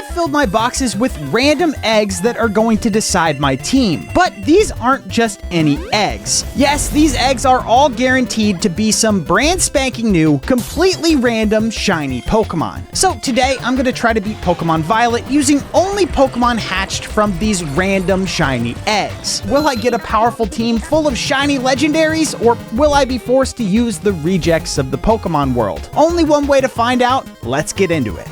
I've filled my boxes with random eggs that are going to decide my team. But these aren't just any eggs. Yes, these eggs are all guaranteed to be some brand spanking new, completely random, shiny Pokemon. So today, I'm going to try to beat Pokemon Violet using only Pokemon hatched from these random shiny eggs. Will I get a powerful team full of shiny legendaries, or will I be forced to use the rejects of the Pokemon world? Only one way to find out. Let's get into it.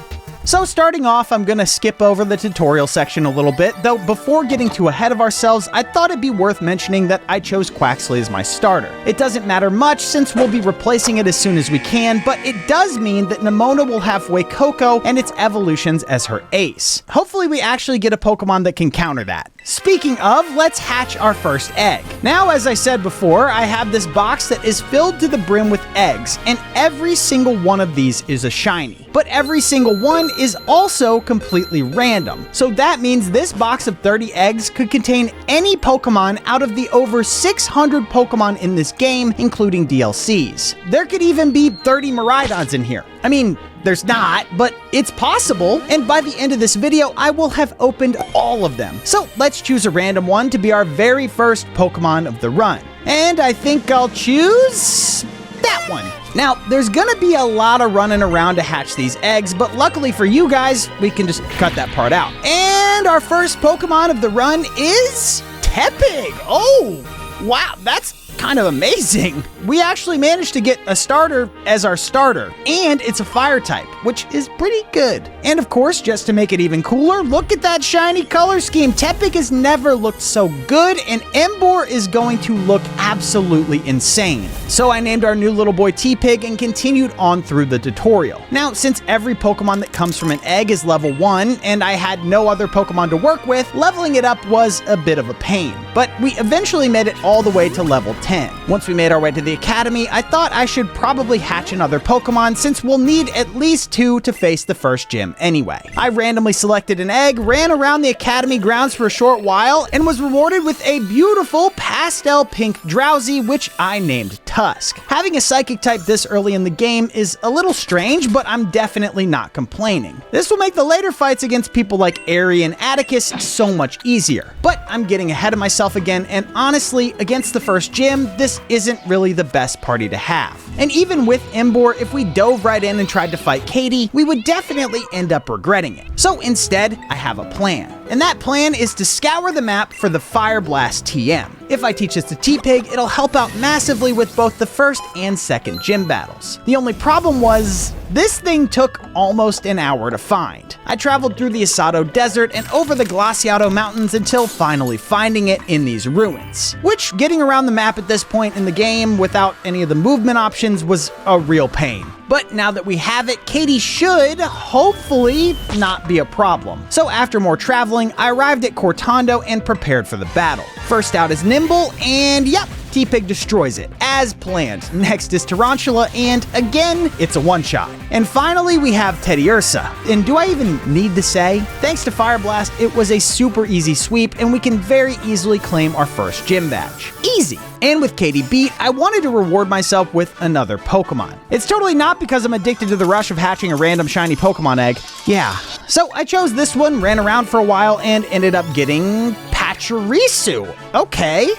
So starting off, I'm gonna skip over the tutorial section a little bit, though before getting too ahead of ourselves, I thought it'd be worth mentioning that I chose Quaxly as my starter. It doesn't matter much since we'll be replacing it as soon as we can, but it does mean that Nemona will have Fuecoco and its evolutions as her ace. Hopefully we actually get a Pokemon that can counter that. Speaking of, let's hatch our first egg. Now, as I said before, I have this box that is filled to the brim with eggs, and every single one of these is a shiny. But every single one is also completely random. So that means this box of 30 eggs could contain any Pokemon out of the over 600 Pokemon in this game, including DLCs. There could even be 30 Miraidons in here. I mean, there's not, but it's possible, and by the end of this video, I will have opened all of them. So let's choose a random one to be our very first Pokemon of the run. And I think I'll choose that one. Now, there's gonna be a lot of running around to hatch these eggs, but luckily for you guys, we can just cut that part out. And our first Pokemon of the run is Tepig. Oh, wow, that's kind of amazing. We actually managed to get a starter as our starter, and it's a fire type, which is pretty good. And of course, just to make it even cooler, look at that shiny color scheme. Tepig has never looked so good, and Emboar is going to look absolutely insane. So I named our new little boy T-Pig and continued on through the tutorial. Now, since every Pokemon that comes from an egg is level 1, and I had no other Pokemon to work with, leveling it up was a bit of a pain. But we eventually made it all the way to level 10. Once we made our way to the academy, I thought I should probably hatch another Pokemon since we'll need at least 2 to face the first gym anyway. I randomly selected an egg, ran around the academy grounds for a short while, and was rewarded with a beautiful pastel pink Drowsy, which I named Tusk. Having a psychic type this early in the game is a little strange, but I'm definitely not complaining. This will make the later fights against people like Airy and Atticus so much easier. But I'm getting ahead of myself again, and honestly, against the first gym, this isn't really the best party to have. And even with Emboar, if we dove right in and tried to fight Katie, we would definitely end up regretting it. So instead, I have a plan. And that plan is to scour the map for the Fire Blast TM. If I teach this to T-Pig, it'll help out massively with both the first and second gym battles. The only problem was, this thing took almost an hour to find. I traveled through the Asado Desert and over the Glaciado Mountains until finally finding it in these ruins. Which, getting around the map at this point in the game without any of the movement options was a real pain. But now that we have it, Katie should, hopefully, not be a problem. So after more traveling, I arrived at Cortando and prepared for the battle. First out is Nimble, and yep, T-Pig destroys it, as planned. Next is Tarantula, and again, it's a one-shot. And finally, we have Teddiursa. And do I even need to say? Thanks to Fire Blast, it was a super easy sweep, and we can very easily claim our first gym badge. Easy! And with Katie beat, I wanted to reward myself with another Pokemon. It's totally not because I'm addicted to the rush of hatching a random shiny Pokemon egg. Yeah. So I chose this one, ran around for a while, and ended up getting Pachirisu. Okay.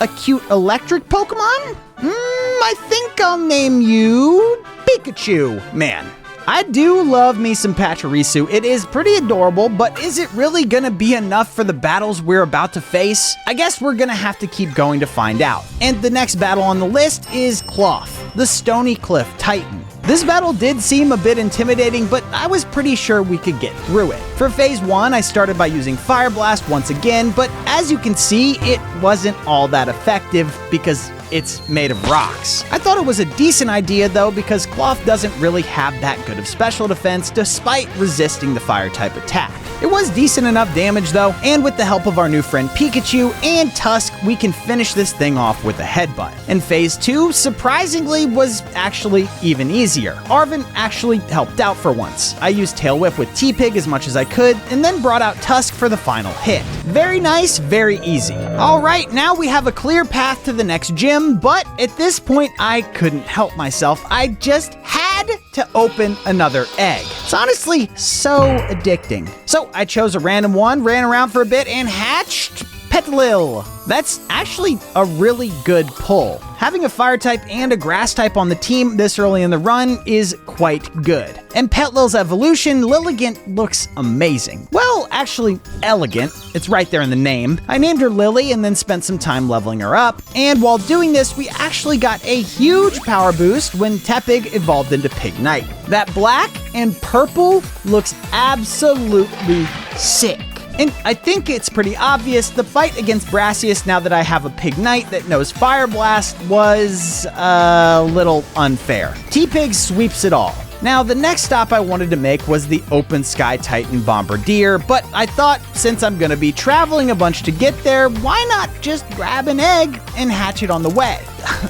A cute electric Pokemon? I think I'll name you Pikachu. Man, I do love me some Pachirisu. It is pretty adorable, but is it really gonna be enough for the battles we're about to face? I guess we're gonna have to keep going to find out. And the next battle on the list is Cloth, the Stony Cliff Titan. This battle did seem a bit intimidating, but I was pretty sure we could get through it. For phase 1, I started by using Fire Blast once again, but as you can see, it wasn't all that effective because it's made of rocks. I thought it was a decent idea though, because Cloth doesn't really have that good of special defense despite resisting the fire type attack. It was decent enough damage though, and with the help of our new friend Pikachu and Tusk, we can finish this thing off with a headbutt. And phase 2, surprisingly, was actually even easier. Arven actually helped out for once. I used Tail Whip with T-Pig as much as I could, and then brought out Tusk for the final hit. Very nice, very easy. Alright, now we have a clear path to the next gym, but at this point I couldn't help myself. I just had had to open another egg. It's honestly so addicting. So I chose a random one, ran around for a bit, and hatched Petilil. That's actually a really good pull. Having a fire type and a grass type on the team this early in the run is quite good. And Petilil's evolution, Lilligant, looks amazing. Well, actually, elegant. It's right there in the name. I named her Lily and then spent some time leveling her up. And while doing this, we actually got a huge power boost when Tepig evolved into Pig Knight. That black and purple looks absolutely sick. And I think it's pretty obvious the fight against Brassius, now that I have a Pig Knight that knows Fire Blast, was a little unfair. T-Pig sweeps it all. Now, the next stop I wanted to make was the Open Sky Titan Bombardier, but I thought since I'm going to be traveling a bunch to get there, why not just grab an egg and hatch it on the way?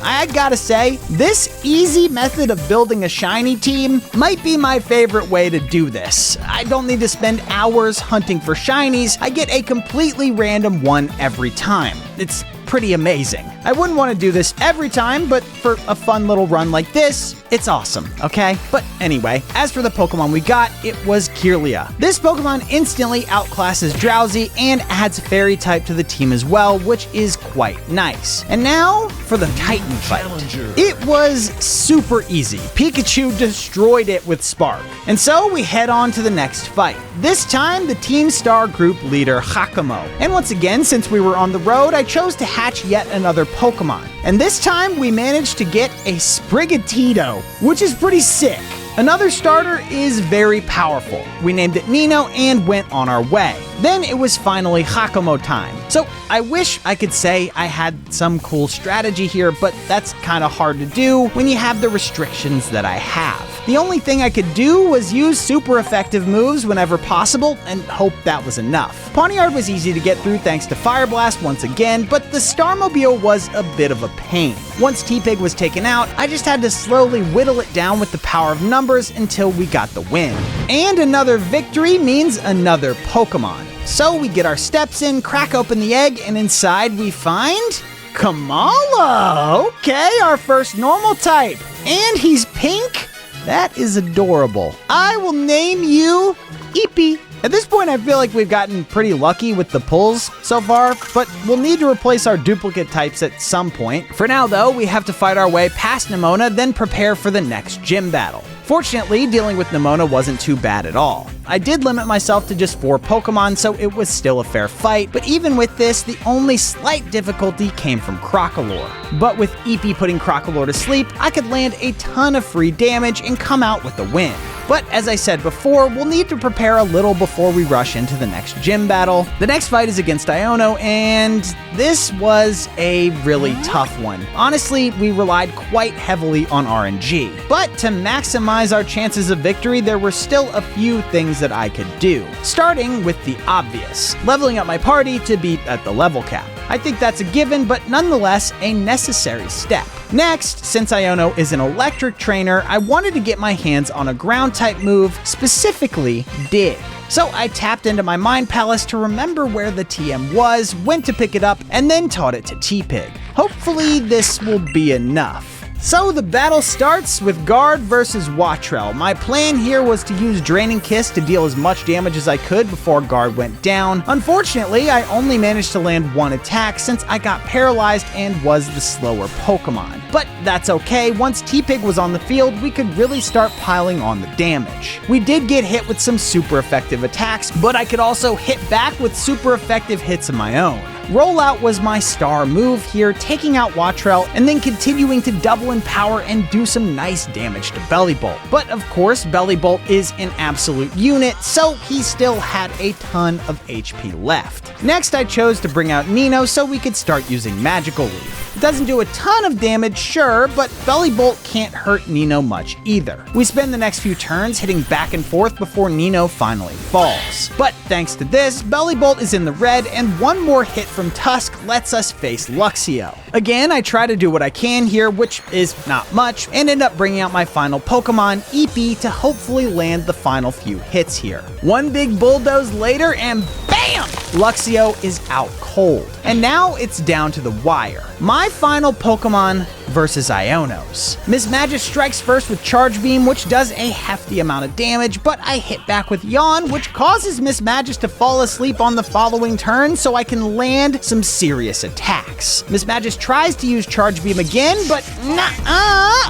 I gotta say, this easy method of building a shiny team might be my favorite way to do this. I don't need to spend hours hunting for shinies. I get a completely random one every time. It's pretty amazing. I wouldn't want to do this every time, but for a fun little run like this, it's awesome, okay? But anyway, as for the Pokemon we got, it was Kirlia. This Pokemon instantly outclasses Drowsy and adds Fairy type to the team as well, which is quite nice. And now for the Titan fight. It was super easy. Pikachu destroyed it with Spark. And so we head on to the next fight. This time, the Team Star group leader, Hakumo. And once again, since we were on the road, I chose to hatch yet another Pokemon. And this time, we managed to get a Sprigatito, which is pretty sick. Another starter is very powerful. We named it Nino and went on our way. Then it was finally Hakumo time. So I wish I could say I had some cool strategy here, but that's kind of hard to do when you have the restrictions that I have. The only thing I could do was use super effective moves whenever possible and hope that was enough. Pawniard was easy to get through thanks to Fire Blast once again, but the Starmobile was a bit of a pain. Once T-Pig was taken out, I just had to slowly whittle it down with the power of numbers until we got the win. And another victory means another Pokemon. So we get our steps in, crack open the egg, and inside we find Kamala! Okay, our first normal type. And he's pink? That is adorable. I will name you Eepee. At this point, I feel like we've gotten pretty lucky with the pulls so far, but we'll need to replace our duplicate types at some point. For now, though, we have to fight our way past Nemona, then prepare for the next gym battle. Fortunately, dealing with Nemona wasn't too bad at all. I did limit myself to just 4 Pokemon, so it was still a fair fight, but even with this, the only slight difficulty came from Crocalor. But with Eepee putting Crocalor to sleep, I could land a ton of free damage and come out with the win. But as I said before, we'll need to prepare a little before we rush into the next gym battle. The next fight is against Iono, and this was a really tough one. Honestly, we relied quite heavily on RNG. But to maximize our chances of victory, there were still a few things that I could do. Starting with the obvious, leveling up my party to be at the level cap. I think that's a given, but nonetheless a necessary step. Next, since Iono is an electric trainer, I wanted to get my hands on a ground type move, specifically Dig. So I tapped into my Mind Palace to remember where the TM was, went to pick it up, and then taught it to T-Pig. Hopefully this will be enough. So the battle starts with Guard versus Wattrel. My plan here was to use Draining Kiss to deal as much damage as I could before Guard went down. Unfortunately, I only managed to land 1 attack since I got paralyzed and was the slower Pokemon. But that's okay, once T-Pig was on the field, we could really start piling on the damage. We did get hit with some super effective attacks, but I could also hit back with super effective hits of my own. Rollout was my star move here, taking out Wattrel and then continuing to double in power and do some nice damage to Bellibolt. But of course, Bellibolt is an absolute unit, so he still had a ton of HP left. Next, I chose to bring out Nino so we could start using Magical Leaf. It doesn't do a ton of damage, sure, but Bellibolt can't hurt Nino much either. We spend the next few turns hitting back and forth before Nino finally falls. But thanks to this, Bellibolt is in the red, and one more hit from Tusk lets us face Luxio. Again, I try to do what I can here, which is not much, and end up bringing out my final Pokemon, Eepee, to hopefully land the final few hits here. One big bulldoze later, and BAM! Luxio is out cold. And now it's down to the wire. My final Pokemon versus Ionos. Mismagius strikes first with Charge Beam, which does a hefty amount of damage, but I hit back with Yawn, which causes Mismagius to fall asleep on the following turn so I can land some serious attacks. Mismagius tries to use Charge Beam again, but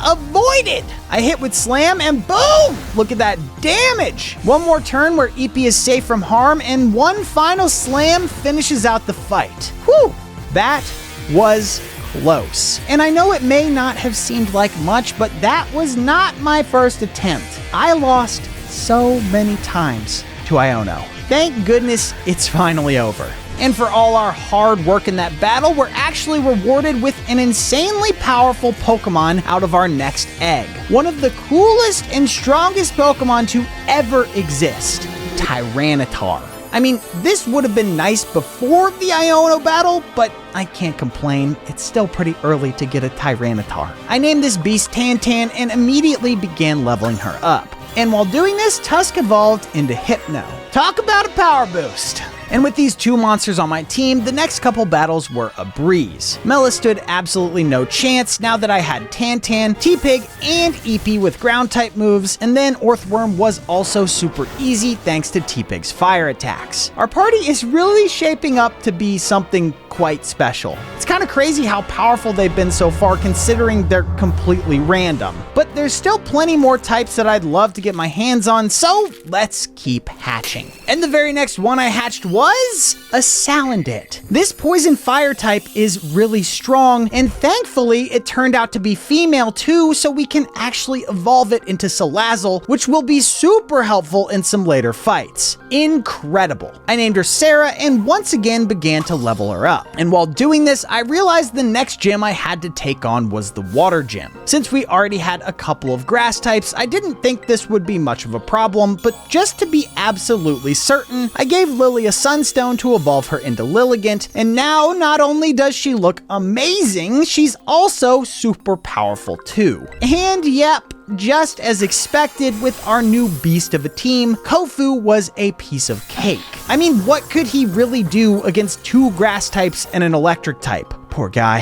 avoided! I hit with Slam and boom! Look at that damage! One more turn where Eepee is safe from harm, and one final Slam finishes out the fight. Whew! That was close. And I know it may not have seemed like much, but that was not my first attempt. I lost so many times to Iono. Thank goodness it's finally over. And for all our hard work in that battle, we're actually rewarded with an insanely powerful Pokemon out of our next egg. One of the coolest and strongest Pokemon to ever exist, Tyranitar. I mean, this would have been nice before the Iono battle, but I can't complain. It's still pretty early to get a Tyranitar. I named this beast Tantan and immediately began leveling her up. And while doing this, Tusk evolved into Hypno. Talk about a power boost! And with these two monsters on my team, the next couple battles were a breeze. Mela stood absolutely no chance now that I had Tantan, T-Pig, and Eepee with ground-type moves, and then Orthworm was also super easy thanks to T-Pig's fire attacks. Our party is really shaping up to be something quite special. It's kind of crazy how powerful they've been so far considering they're completely random. But there's still plenty more types that I'd love to get my hands on, so let's keep hatching. And the very next one I hatched was a Salandit. This poison fire type is really strong, and thankfully it turned out to be female too, so we can actually evolve it into Salazzle, which will be super helpful in some later fights. Incredible. I named her Sarah and once again began to level her up. And while doing this, I realized the next gym I had to take on was the Water Gym. Since we already had a couple of grass types, I didn't think this would be much of a problem, but just to be absolutely certain, I gave Lily a Sunstone to evolve her into Lilligant, and now not only does she look amazing, she's also super powerful too. And yep, just as expected with our new beast of a team, Kofu was a piece of cake. I mean, what could he really do against two grass types and an electric type? Poor guy.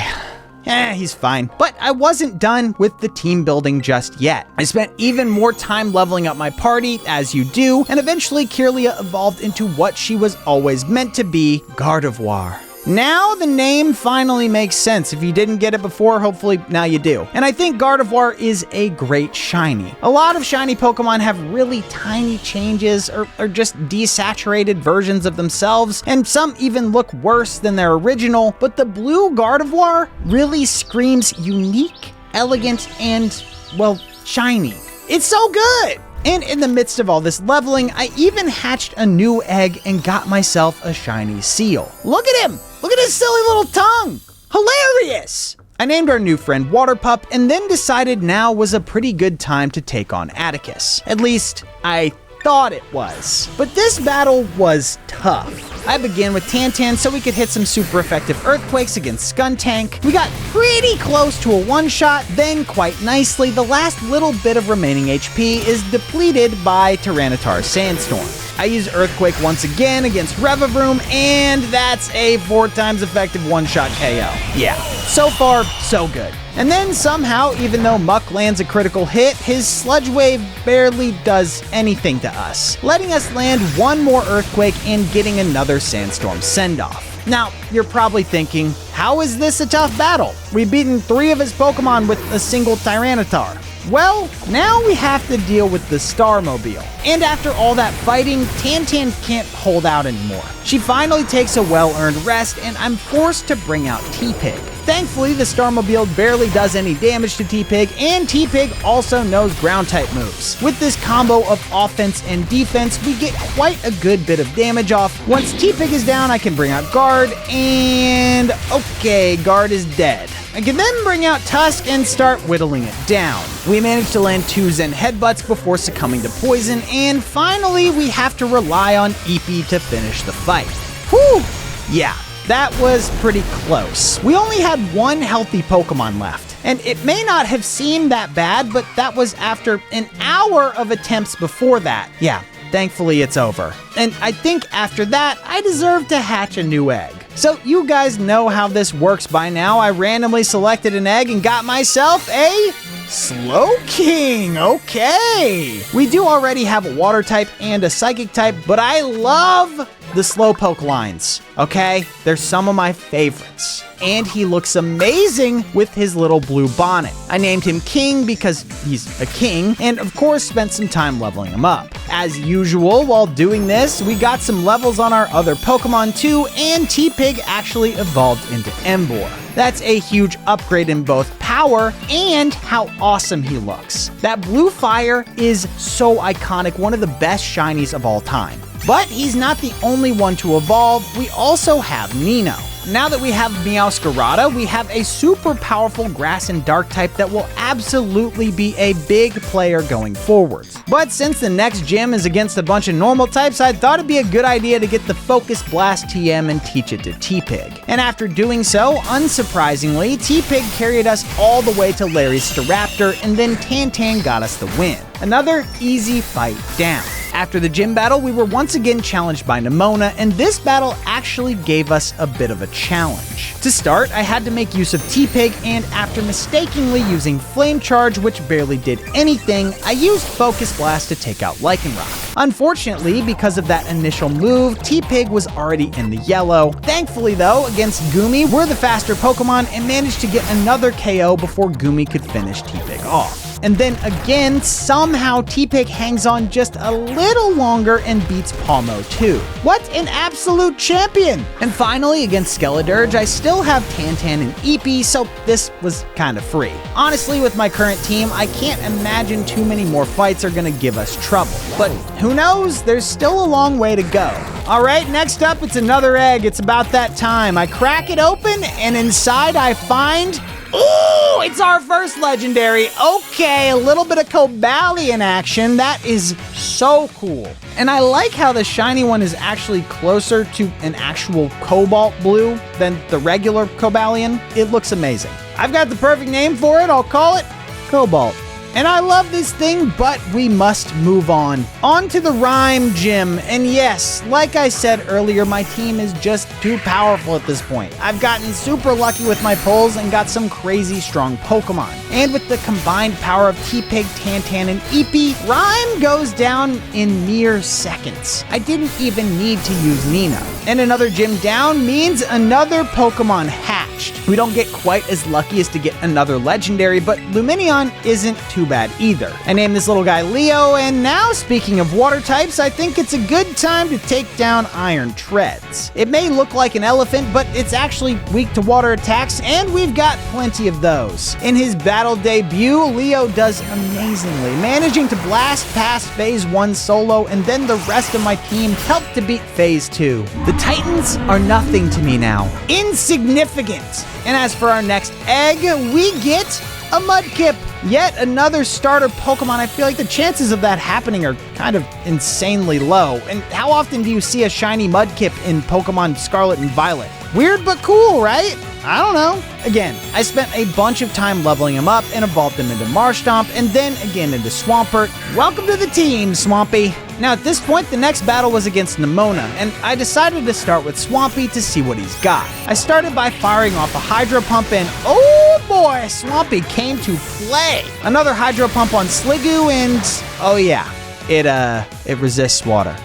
He's fine. But I wasn't done with the team building just yet. I spent even more time leveling up my party, as you do, and eventually Kirlia evolved into what she was always meant to be, Gardevoir. Now the name finally makes sense. If you didn't get it before, hopefully now you do. And I think Gardevoir is a great shiny. A lot of shiny Pokemon have really tiny changes or just desaturated versions of themselves, and some even look worse than their original, but the blue Gardevoir really screams unique, elegant, and, well, shiny. It's so good! And in the midst of all this leveling, I even hatched a new egg and got myself a shiny Seal. Look at him! Look at his silly little tongue! Hilarious! I named our new friend Waterpup and then decided now was a pretty good time to take on Atticus. At least, I thought it was. But this battle was tough. I began with Tantan so we could hit some super effective earthquakes against Skuntank. We got pretty close to a one-shot, then quite nicely, the last little bit of remaining HP is depleted by Tyranitar's Sandstorm. I use Earthquake once again against Revavroom, and that's a 4 times effective one-shot KO. Yeah, so far, so good. And then somehow, even though Muck lands a critical hit, his Sludge Wave barely does anything to us, letting us land one more Earthquake and getting another Sandstorm send-off. Now, you're probably thinking, how is this a tough battle? We've beaten 3 of his Pokemon with a single Tyranitar. Well, now we have to deal with the Starmobile. And after all that fighting, Tantan can't hold out anymore. She finally takes a well-earned rest, and I'm forced to bring out T-Pig. Thankfully, the Starmobile barely does any damage to T-Pig, and T-Pig also knows ground-type moves. With this combo of offense and defense, we get quite a good bit of damage off. Once T-Pig is down, I can bring out Guard, and okay, Guard is dead. I can then bring out Tusk and start whittling it down. We manage to land 2 Zen Headbutts before succumbing to poison, and finally we have to rely on Eepee to finish the fight. Whew! Yeah, that was pretty close. We only had 1 healthy Pokemon left, and it may not have seemed that bad, but that was after an hour of attempts before that. Yeah, thankfully it's over. And I think after that, I deserve to hatch a new egg. So you guys know how this works by now. I randomly selected an egg and got myself a Slowking. Okay. We do already have a water type and a psychic type, but I love the Slowpoke lines, okay? They're some of my favorites. And he looks amazing with his little blue bonnet. I named him King because he's a king, and of course spent some time leveling him up. As usual, while doing this, we got some levels on our other Pokemon too, and T-Pig actually evolved into Emboar. That's a huge upgrade in both power and how awesome he looks. That blue fire is so iconic, one of the best shinies of all time. But he's not the only one to evolve, we also have Nino. Now that we have Meowscarada, we have a super powerful grass and dark type that will absolutely be a big player going forwards. But since the next gym is against a bunch of normal types, I thought it'd be a good idea to get the Focus Blast TM and teach it to T-Pig. And after doing so, unsurprisingly, T-Pig carried us all the way to Larry's Staraptor, and then Tantan got us the win. Another easy fight down. After the gym battle, we were once again challenged by Nemona, and this battle actually gave us a bit of a challenge. To start, I had to make use of T-Pig, and after mistakenly using Flame Charge, which barely did anything, I used Focus Blast to take out Lycanroc. Unfortunately, because of that initial move, T-Pig was already in the yellow. Thankfully though, against Goomy, we're the faster Pokemon and managed to get another KO before Goomy could finish T-Pig off. And then again, somehow T-Pig hangs on just a little longer and beats Palmo too. What an absolute champion! And finally, against Skeledirge, I still have Tantan and Eepee, so this was kind of free. Honestly, with my current team, I can't imagine too many more fights are gonna give us trouble. But who knows? There's still a long way to go. Alright, next up, it's another egg. It's about that time. I crack it open, and inside I find... Ooh, it's our first legendary. Okay, a little bit of Cobalion action. That is so cool. And I like how the shiny one is actually closer to an actual Cobalt Blue than the regular Cobalion. It looks amazing. I've got the perfect name for it. I'll call it Cobalt. And I love this thing, but we must move on. On to the Rhyme Gym. And yes, like I said earlier, my team is just too powerful at this point. I've gotten super lucky with my pulls and got some crazy strong Pokemon. And with the combined power of T-Pig, Tantan, and Eepee, Rhyme goes down in mere seconds. I didn't even need to use Nina. And another gym down means another Pokemon hatched. We don't get quite as lucky as to get another legendary, but Lumineon isn't too bad either. I named this little guy Leo, and now speaking of water types, I think it's a good time to take down Iron Treads. It may look like an elephant, but it's actually weak to water attacks, and we've got plenty of those. In his battle debut, Leo does amazingly, managing to blast past Phase 1 solo, and then the rest of my team helped to beat Phase 2. The Titans are nothing to me now. Insignificant! And as for our next egg, we get a Mudkip. Yet another starter Pokemon. I feel like the chances of that happening are kind of insanely low. And how often do you see a shiny Mudkip in Pokemon Scarlet and Violet? Weird but cool, right? I don't know. Again, I spent a bunch of time leveling him up and evolved him into Marshtomp and then again into Swampert. Welcome to the team, Swampy. Now at this point, the next battle was against Nemona, and I decided to start with Swampy to see what he's got. I started by firing off a Hydro Pump and oh boy, Swampy came to play. Another Hydro Pump on Sliggoo and oh yeah, it resists water.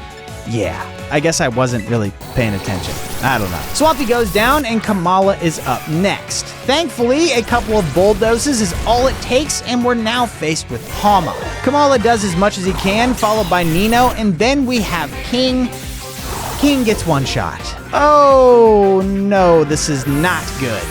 Yeah, I guess I wasn't really paying attention. I don't know. Swampy goes down and Kamala is up next. Thankfully, a couple of Bulldozes is all it takes and we're now faced with Palma. Kamala does as much as he can, followed by Nino, and then we have King. King gets one shot. Oh no, this is not good.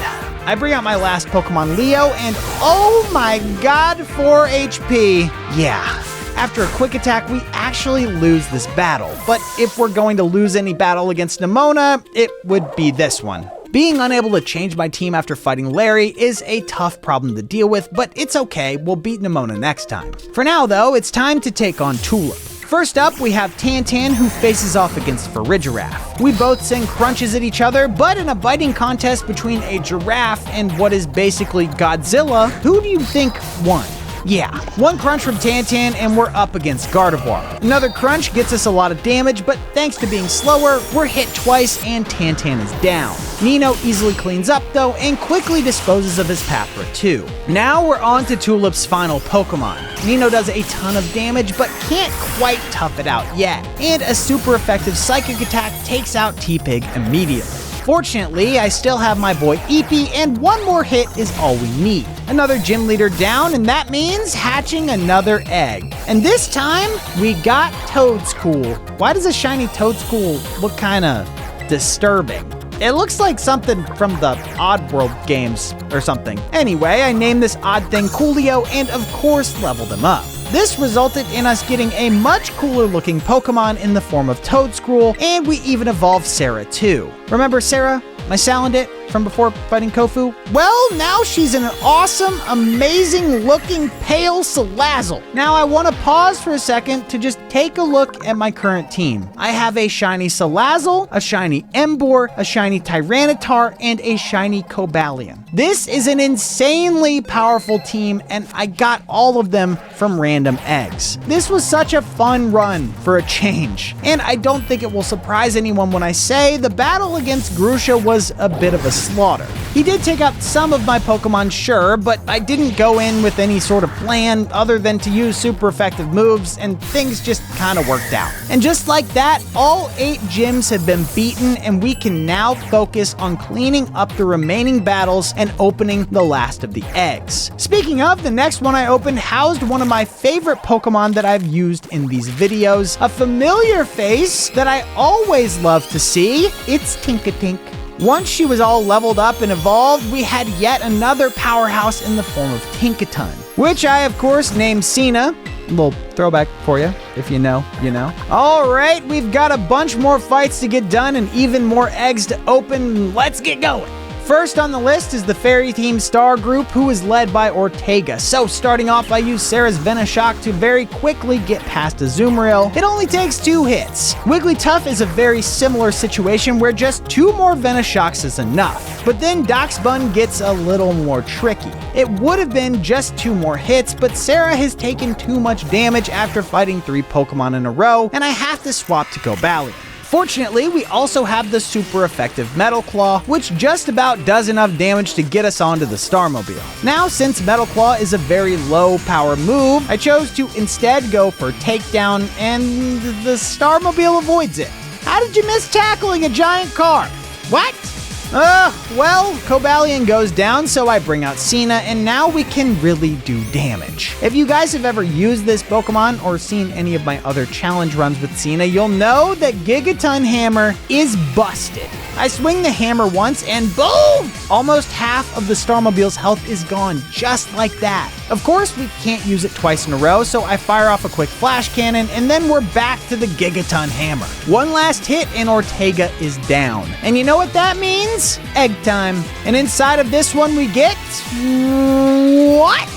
I bring out my last Pokemon, Leo, and oh my god, 4 HP. Yeah. After a quick attack, we actually lose this battle. But if we're going to lose any battle against Nemona, it would be this one. Being unable to change my team after fighting Larry is a tough problem to deal with, but it's okay, we'll beat Nemona next time. For now though, it's time to take on Tulip. First up, we have Tantan, who faces off against Farigiraf. We both sing crunches at each other, but in a biting contest between a giraffe and what is basically Godzilla, who do you think won? Yeah, one crunch from Tantan and we're up against Gardevoir. Another crunch gets us a lot of damage, but thanks to being slower, we're hit twice and Tantan is down. Nino easily cleans up though and quickly disposes of his Pathra too. Now we're on to Tulip's final Pokemon. Nino does a ton of damage but can't quite tough it out yet, and a super effective Psychic attack takes out T-Pig immediately. Fortunately, I still have my boy Eepee, and one more hit is all we need. Another gym leader down, and that means hatching another egg. And this time, we got Toedscool. Why does a shiny Toedscool look kinda disturbing? It looks like something from the Oddworld games or something. Anyway, I named this odd thing Coolio and of course leveled him up. This resulted in us getting a much cooler looking Pokemon in the form of Toedscool, and we even evolved Sarah too. Remember Sarah, my Salandit from before fighting Kofu? Well, now she's an awesome, amazing looking pale Salazzle. Now I want to pause for a second to just take a look at my current team. I have a shiny Salazzle, a shiny Emboar, a shiny Tyranitar, and a shiny Cobalion. This is an insanely powerful team, and I got all of them from random eggs. This was such a fun run for a change, and I don't think it will surprise anyone when I say the battle against Grusha was a bit of a slaughter. He did take out some of my Pokemon, sure, but I didn't go in with any sort of plan other than to use super effective moves, and things just kind of worked out. And just like that, all 8 gyms have been beaten, and we can now focus on cleaning up the remaining battles and opening the last of the eggs. Speaking of, the next one I opened housed one of my favorite Pokemon that I've used in these videos, a familiar face that I always love to see. It's Tinkatink. Once she was all leveled up and evolved, we had yet another powerhouse in the form of Tinkaton, which I of course named Cena. A little throwback for you. If you know, you know. All right, we've got a bunch more fights to get done and even more eggs to open. Let's get going. First on the list is the Fairy Team Star Group, who is led by Ortega. So starting off, I use Sarah's Venoshock to very quickly get past Azumarill. It only takes 2 hits. Wigglytuff is a very similar situation where just 2 more Venoshocks is enough. But then Doxbun gets a little more tricky. It would have been just 2 more hits, but Sarah has taken too much damage after fighting 3 Pokemon in a row, and I have to swap to Cobalion. Fortunately, we also have the super effective Metal Claw, which just about does enough damage to get us onto the Starmobile. Now, since Metal Claw is a very low power move, I chose to instead go for Takedown, and the Starmobile avoids it. How did you miss tackling a giant car? What? Well, Cobalion goes down, so I bring out Cena, and now we can really do damage. If you guys have ever used this Pokemon or seen any of my other challenge runs with Cena, you'll know that Gigaton Hammer is busted. I swing the hammer once and boom! Almost half of the Starmobile's health is gone just like that. Of course, we can't use it twice in a row, so I fire off a quick flash cannon, and then we're back to the Gigaton Hammer. One last hit and Ortega is down. And you know what that means? Egg time. And inside of this one we get... what?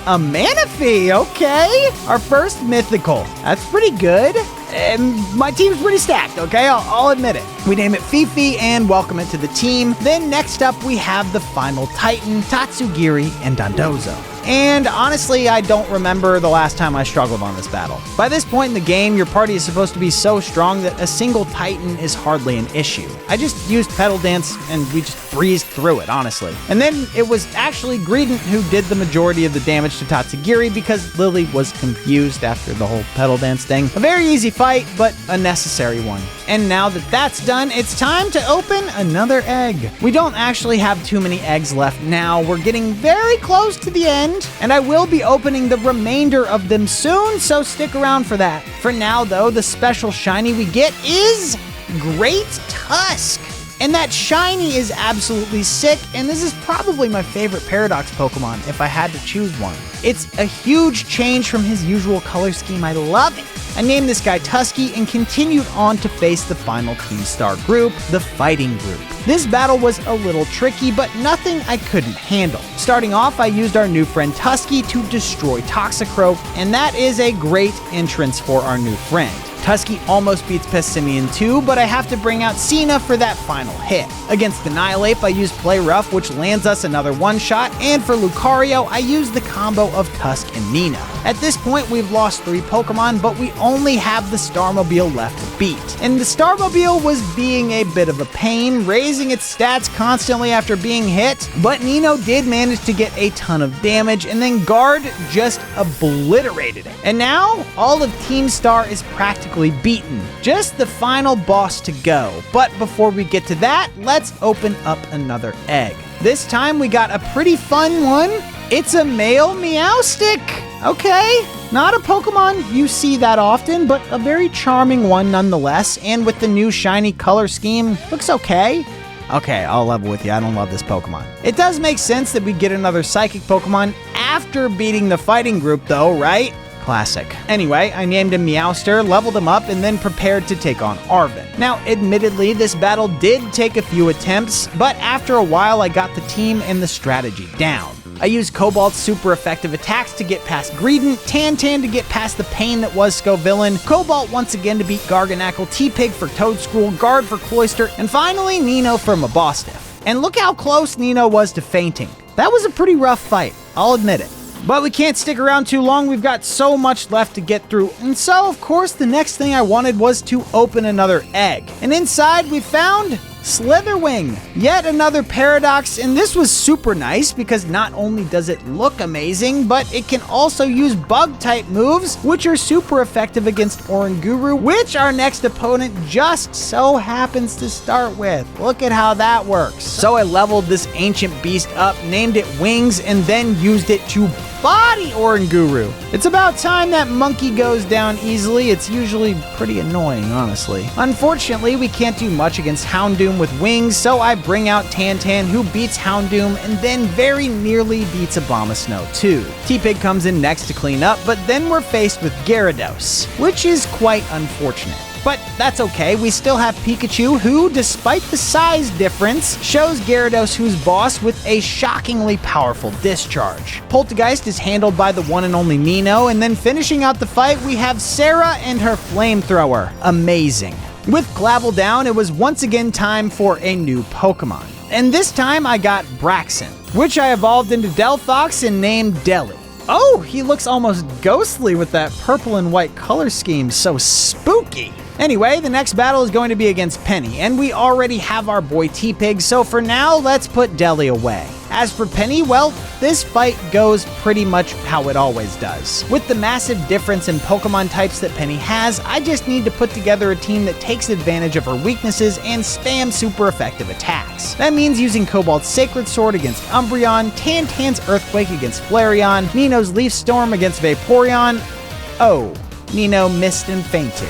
A Manaphy, okay. Our first mythical. That's pretty good. And my team's pretty stacked, okay? I'll admit it. We name it Fifi and welcome it to the team. Then next up we have the final Titan, Tatsugiri and Dondozo. And honestly, I don't remember the last time I struggled on this battle. By this point in the game, your party is supposed to be so strong that a single Titan is hardly an issue. I just used Petal Dance and we just breezed through it, honestly. And then it was actually Greedent who did the majority of the damage to Tatsugiri because Lily was confused after the whole Petal Dance thing. A very easy fight, but a necessary one. And now that that's done, it's time to open another egg. We don't actually have too many eggs left now. We're getting very close to the end, and I will be opening the remainder of them soon, so stick around for that. For now, though, the special shiny we get is Great Tusk. And that shiny is absolutely sick, and this is probably my favorite Paradox Pokemon if I had to choose one. It's a huge change from his usual color scheme. I love it. I named this guy Tusky and continued on to face the final Team Star group, the Fighting Group. This battle was a little tricky, but nothing I couldn't handle. Starting off, I used our new friend Tusky to destroy Toxicroak, and that is a great entrance for our new friend. Tusky almost beats Pessimian too, but I have to bring out Cena for that final hit. Against Annihilape, I use Play Rough, which lands us another one-shot, and for Lucario, I use the combo of Tusk and Nino. At this point, we've lost 3 Pokemon, but we only have the Starmobile left to beat. And the Starmobile was being a bit of a pain, raising its stats constantly after being hit, but Nino did manage to get a ton of damage, and then Guard just obliterated it. And now, all of Team Star is practically beaten. Just the final boss to go. But before we get to that, let's open up another egg. This time we got a pretty fun one. It's a male Meowstic. Okay, not a Pokemon you see that often, but a very charming one nonetheless, and with the new shiny color scheme, looks okay. Okay, I'll level with you, I don't love this Pokemon. It does make sense that we get another Psychic Pokemon after beating the fighting group though, right? Classic. Anyway, I named him Meowster, leveled him up, and then prepared to take on Arven. Now, admittedly, this battle did take a few attempts, but after a while I got the team and the strategy down. I used Cobalt's super effective attacks to get past Greedent, Tantan to get past the pain that was Scovillain, Cobalt once again to beat Garganacl, T-Pig for Toadstool, Guard for Cloyster, and finally Nino for Mabostiff. And look how close Nino was to fainting. That was a pretty rough fight, I'll admit it. But we can't stick around too long, we've got so much left to get through, and so of course the next thing I wanted was to open another egg. And inside we found Slitherwing, yet another Paradox, and this was super nice because not only does it look amazing, but it can also use Bug-type moves, which are super effective against Oranguru, which our next opponent just so happens to start with. Look at how that works. So I leveled this ancient beast up, named it Wings, and then used it to body Oranguru. It's about time that monkey goes down easily. It's usually pretty annoying, honestly. Unfortunately, we can't do much against Houndoom with Wings, so I bring out Tantan, who beats Houndoom and then very nearly beats Abomasnow too. T-Pig comes in next to clean up, but then we're faced with Gyarados, which is quite unfortunate. But that's okay, we still have Pikachu, who, despite the size difference, shows Gyarados who's boss with a shockingly powerful discharge. Poltergeist is handled by the one and only Nino, and then finishing out the fight, we have Sarah and her flamethrower. Amazing. With Clavel down, it was once again time for a new Pokemon. And this time I got Braixen, which I evolved into Delphox and named Deli. Oh, he looks almost ghostly with that purple and white color scheme, so spooky. Anyway, the next battle is going to be against Penny, and we already have our boy T-Pig, so for now, let's put Deli away. As for Penny, well, this fight goes pretty much how it always does. With the massive difference in Pokemon types that Penny has, I just need to put together a team that takes advantage of her weaknesses and spam super effective attacks. That means using Cobalt's Sacred Sword against Umbreon, Tantan's Earthquake against Flareon, Nino's Leaf Storm against Vaporeon. Oh, Nino missed and fainted.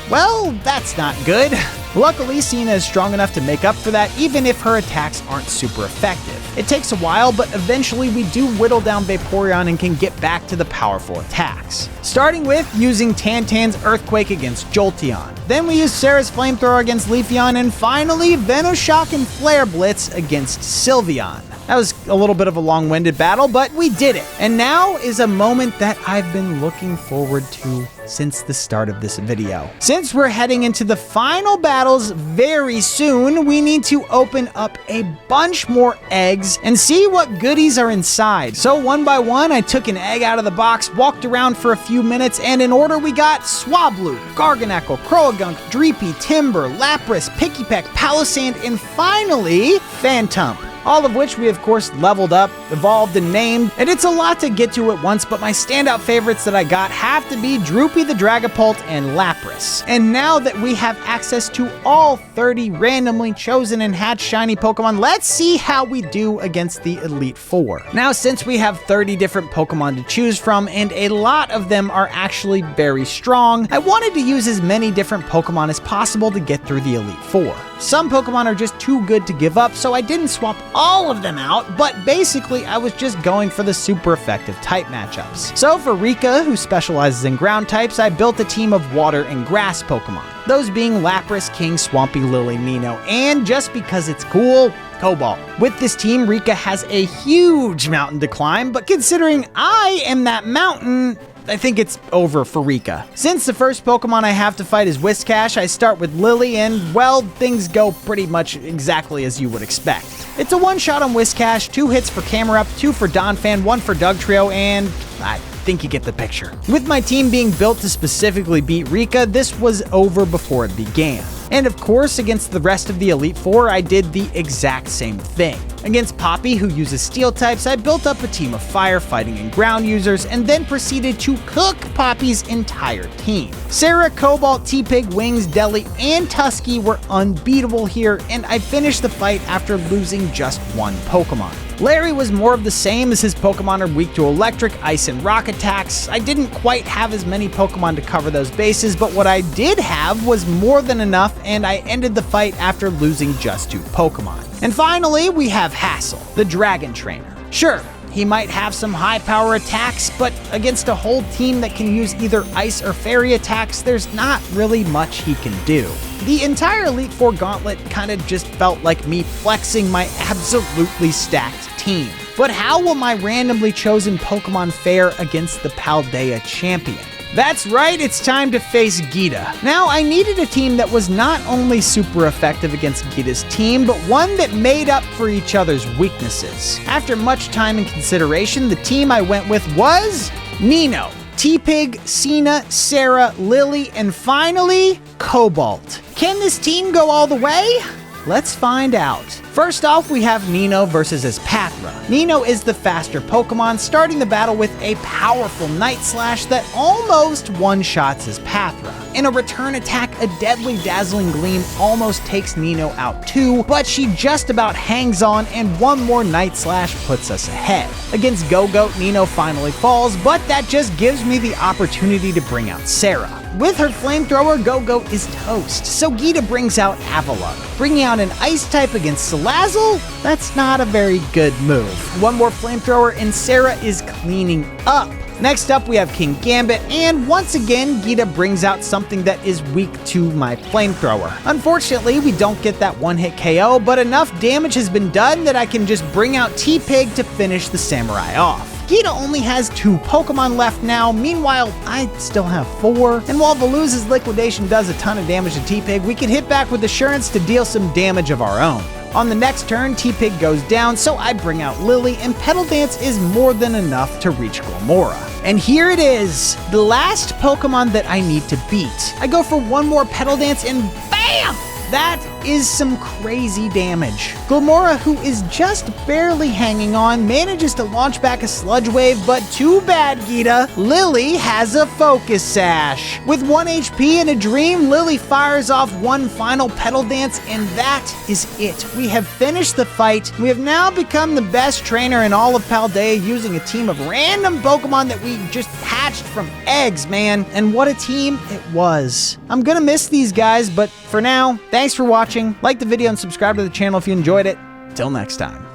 Well, that's not good. Luckily, Cena is strong enough to make up for that, even if her attacks aren't super effective. It takes a while, but eventually we do whittle down Vaporeon and can get back to the powerful attacks. Starting with using Tantan's Earthquake against Jolteon. Then we use Sarah's Flamethrower against Leafeon, and finally Venoshock and Flare Blitz against Sylveon. That was a little bit of a long-winded battle, but we did it. And now is a moment that I've been looking forward to since the start of this video. Since we're heading into the final battles very soon, we need to open up a bunch more eggs and see what goodies are inside. So one by one, I took an egg out of the box, walked around for a few minutes, and in order we got Swablu, Garganacl, Croagunk, Dreepy, Timber, Lapras, Pikipek, Palossand, and finally, Phantump. All of which we of course leveled up, evolved, and named, and it's a lot to get to at once, but my standout favorites that I got have to be Droopy the Dragapult and Lapras. And now that we have access to all 30 randomly chosen and hatched shiny Pokemon, let's see how we do against the Elite Four. Now, since we have 30 different Pokemon to choose from, and a lot of them are actually very strong, I wanted to use as many different Pokemon as possible to get through the Elite Four. Some Pokemon are just too good to give up, so I didn't swap all of them out, but basically I was just going for the super effective type matchups. So for Rika, who specializes in ground types, I built a team of water and grass Pokemon. Those being Lapras, King, Swampy, Lily, Nino, and just because it's cool, Cobalt. With this team, Rika has a huge mountain to climb, but considering I am that mountain, I think it's over for Rika. Since the first Pokemon I have to fight is Whiscash, I start with Lily and, well, things go pretty much exactly as you would expect. It's a one-shot on Whiscash, 2 hits for Camerupt, 2 for Donphan, 1 for Dugtrio, and I think you get the picture. With my team being built to specifically beat Rika, this was over before it began. And of course, against the rest of the Elite Four, I did the exact same thing. Against Poppy, who uses Steel types, I built up a team of Fire, Fighting, and Ground users, and then proceeded to cook Poppy's entire team. Sarah, Cobalt, T-Pig, Wings, Deli, and Tusky were unbeatable here, and I finished the fight after losing just 1 Pokemon. Larry was more of the same, as his Pokemon are weak to Electric, Ice, and Rock attacks. I didn't quite have as many Pokemon to cover those bases, but what I did have was more than enough, and I ended the fight after losing just 2 Pokemon. And finally, we have Hassel, the Dragon Trainer. Sure, he might have some high power attacks, but against a whole team that can use either Ice or Fairy attacks, there's not really much he can do. The entire Elite Four Gauntlet kinda just felt like me flexing my absolutely stacked team. But how will my randomly chosen Pokemon fare against the Paldea champion? That's right, it's time to face Geeta. Now, I needed a team that was not only super effective against Geeta's team, but one that made up for each other's weaknesses. After much time and consideration, the team I went with was Nino, T-Pig, Cena, Sarah, Lily, and finally, Cobalt. Can this team go all the way? Let's find out. First off, we have Nino versus Espathra. Nino is the faster Pokemon, starting the battle with a powerful Night Slash that almost one-shots Espathra. In a return attack, a deadly Dazzling Gleam almost takes Nino out too, but she just about hangs on, and one more Night Slash puts us ahead. Against Go-Goat, Nino finally falls, but that just gives me the opportunity to bring out Sarah. With her Flamethrower, Go-Goat is toast, so Geeta brings out Avalugg. Bringing out an Ice type against Salazzle? That's not a very good move. One more Flamethrower and Sarah is cleaning up. Next up, we have King Gambit, and once again, Geeta brings out something that is weak to my Flamethrower. Unfortunately, we don't get that one-hit KO, but enough damage has been done that I can just bring out T-Pig to finish the Samurai off. Geeta only has 2 Pokemon left now, meanwhile, I still have 4. And while Veluza's Liquidation does a ton of damage to T-Pig, we can hit back with Assurance to deal some damage of our own. On the next turn, T-Pig goes down, so I bring out Lily, and Petal Dance is more than enough to reach Glimmora. And here it is, the last Pokemon that I need to beat. I go for one more Petal Dance and BAM! That is some crazy damage. Glimmora, who is just barely hanging on, manages to launch back a Sludge Wave, but too bad, Geeta. Lily has a Focus Sash. With 1 HP and a Dream, Lily fires off one final Petal Dance, and that is it. We have finished the fight. We have now become the best trainer in all of Paldea, using a team of random Pokemon that we just hatched from eggs, man. And what a team it was. I'm gonna miss these guys, but for now, thanks for watching. Like the video and subscribe to the channel if you enjoyed it. Till next time.